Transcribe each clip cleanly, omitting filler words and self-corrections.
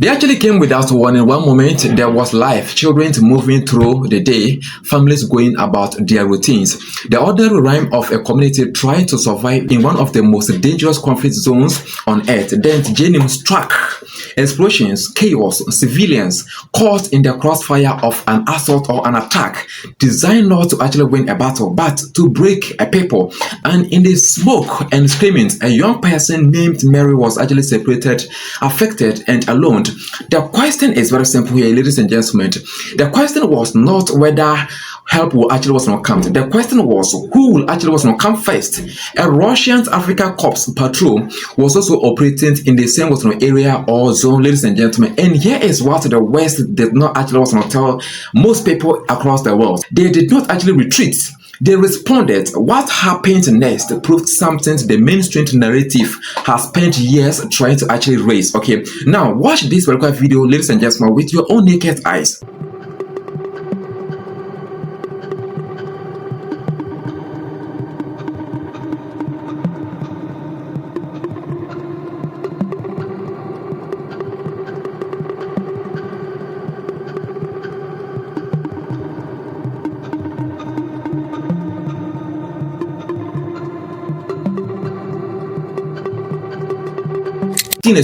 They actually came without warning. One moment there was life, children moving through the day, families going about their routines. The ordinary rhyme of a community trying to survive in one of the most dangerous conflict zones on earth. Then JNIM struck. Explosions, chaos, civilians caught in the crossfire of an assault or an attack designed not to actually win a battle but to break a people. And in the smoke and screaming, a young person named Mary was actually separated, affected, and alone. The question is very simple here, ladies and gentlemen. The question was not whether help will actually was not come. The question was who will actually was not come first. A Russian Africa Corps patrol was also operating in the same area or zone, ladies and gentlemen. And here is what the West did not actually was not tell most people across the world. They did not actually retreat. They responded. What happened next proved something the mainstream narrative has spent years trying to actually raise. Okay, now watch this particular video, ladies and gentlemen, with your own naked eyes.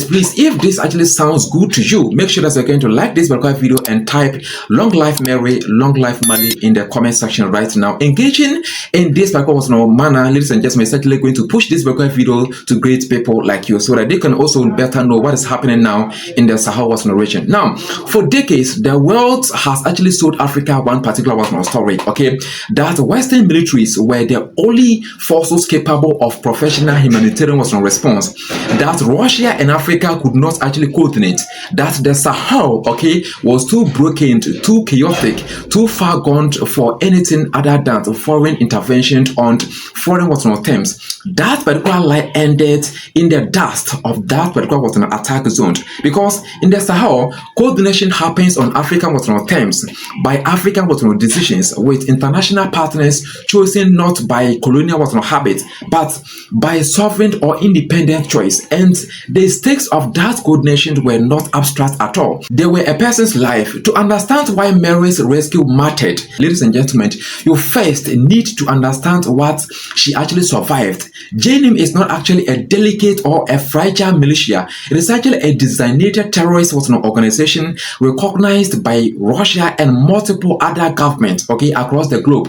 Please, if this actually sounds good to you, make sure that you're going to like this video and type long life Mary, long life Mali in the comment section right now. Engaging in this manner, ladies and gentlemen, is actually going to push this video to great people like you so that they can also better know what is happening now in the Sahel region. Now, for decades, the world has actually sold Africa one particular story, okay, that Western militaries were the only forces capable of professional humanitarian response, that Russia and Africa could not actually coordinate, that the Sahel, okay, was too broken, too chaotic, too far gone for anything other than foreign intervention on foreign terms. That particular lie ended in the dust of that particular attack zone, because in the Sahel, coordination happens on African terms by African decisions with international partners chosen not by colonial habits but by sovereign or independent choice. And the stakes of that coordination were not abstract at all. They were a person's life. To understand why Mary's rescue mattered, ladies and gentlemen, you first need to understand what she actually survived. JNIM is not actually a delicate or a fragile militia. It is actually a designated terrorist organization recognized by Russia and multiple other governments, okay, across the globe,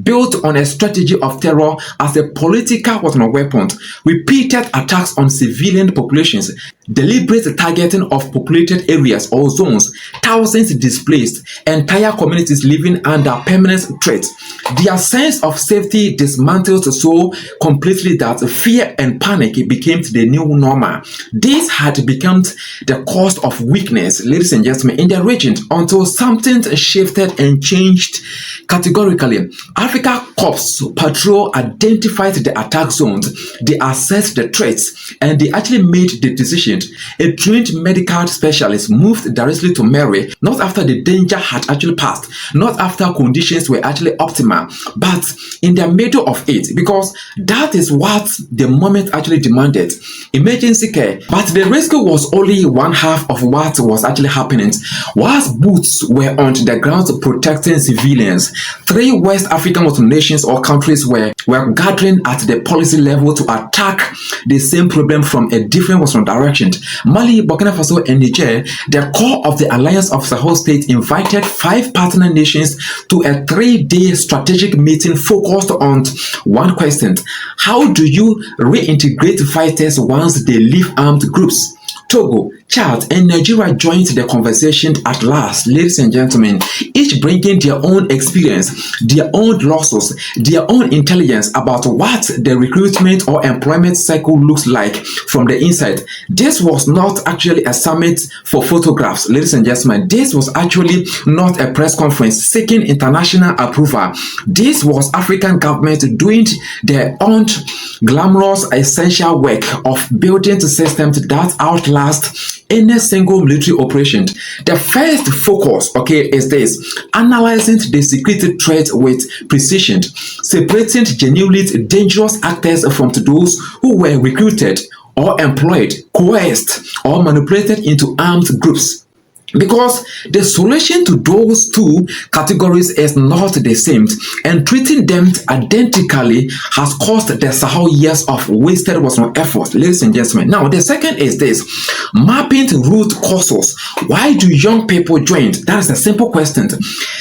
built on a strategy of terror as a political weapon, repeated attacks on civilian populations, deliberate targeting of populated areas or zones, thousands displaced, entire communities living under permanent threat. Their sense of safety dismantled so completely that fear and panic became the new normal. This had become the cause of weakness, ladies and gentlemen, in the region until something shifted and changed categorically. Africa Corps Patrol identified the attack zones, they assessed the threats, and they actually made the decision. A trained medical specialist moved directly to Mary, not after the danger had actually passed, not after conditions were actually optimal, but in the middle of it, because that is what the moment actually demanded. Emergency care. But the rescue was only one half of what was actually happening. Whilst boots were on the ground protecting civilians, 3 West African nations or countries were gathering at the policy level to attack the same problem from a different direction. Mali, Burkina Faso, and Niger, the core of the Alliance of Sahel States, invited 5 partner nations to a 3-day strategic meeting focused on one question: how do you reintegrate fighters once they leave armed groups? Togo, Chad, and Nigeria joined the conversation at last, ladies and gentlemen, each bringing their own experience, their own losses, their own intelligence about what the recruitment or employment cycle looks like from the inside. This was not actually a summit for photographs, ladies and gentlemen. This was actually not a press conference seeking international approval. This was African government doing their own glamorous, essential work of building systems that outlast any single military operation. The first focus, okay, is this: analyzing the security threat with precision, separating genuinely dangerous actors from those who were recruited, or employed, coerced, or manipulated into armed groups. Because the solution to those two categories is not the same, and treating them identically has caused the Sahel years of wasted effort, ladies and gentlemen. Now, the second is this: mapping root causes. Why do young people join? That is a simple question.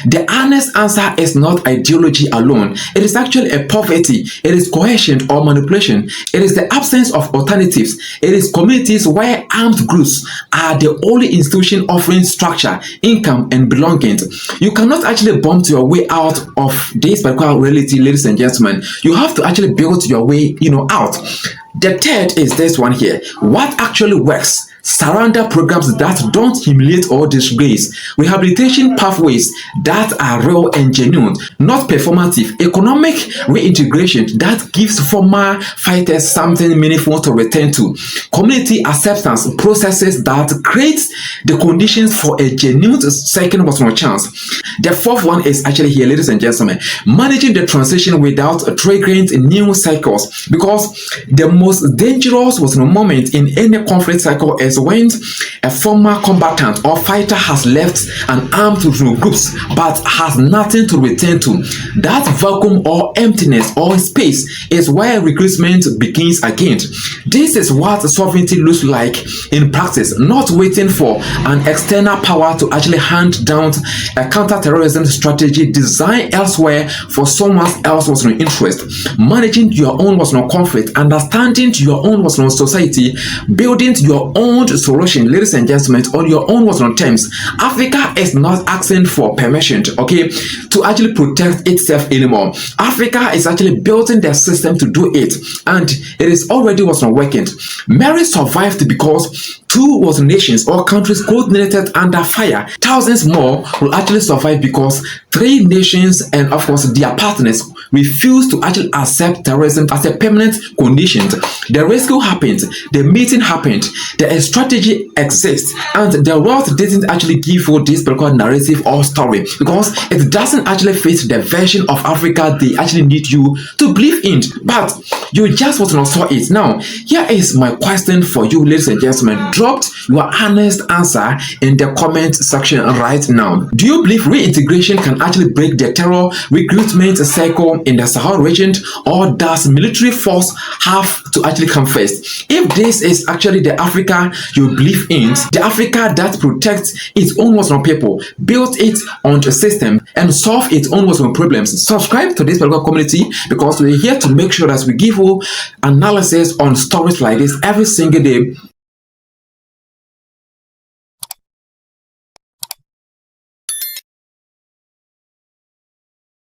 The honest answer is not ideology alone. It is actually a poverty. It is coercion or manipulation. It is the absence of alternatives. It is communities where armed groups are the only institution offering structure, income, and belongings. You cannot actually bump your way out of this particular reality, ladies and gentlemen. You have to actually build your way, out. The third is this one here. What actually works? Surrender programs that don't humiliate or disgrace. Rehabilitation pathways that are real and genuine, not performative. Economic reintegration that gives former fighters something meaningful to return to. Community acceptance processes that create the conditions for a genuine second chance. The fourth one is actually here, ladies and gentlemen. Managing the transition without triggering new cycles. Because the most dangerous moment in any conflict cycle is when a former combatant or fighter has left an armed groups but has nothing to return to. That vacuum or emptiness or space is where recruitment begins again. This is what sovereignty looks like in practice, not waiting for an external power to actually hand down a counter-terrorism strategy designed elsewhere for someone else's interest. Managing your own conflict, understanding your own society, building your own solution, ladies and gentlemen, on your own terms. Africa is not asking for permission, to actually protect itself anymore. Africa is actually building their system to do it, and it is already working. Mary survived because two nations or countries coordinated under fire. Thousands more will actually survive because three nations and of course their partners refuse to actually accept terrorism as a permanent condition. The rescue happened, the meeting happened, the strategy exists, and the world didn't actually give you this particular narrative or story because it doesn't actually fit the version of Africa they actually need you to believe in. But you just want to saw it. Now, here is my question for you, ladies and gentlemen. Drop your honest answer in the comment section right now. Do you believe reintegration can actually break the terror recruitment cycle in the Sahel region, or does military force have to actually come first? If this is actually the Africa you believe in, the Africa that protects its own people, build it on the system, and solve its own problems, subscribe to this particular community because we're here to make sure that we give you analysis on stories like this every single day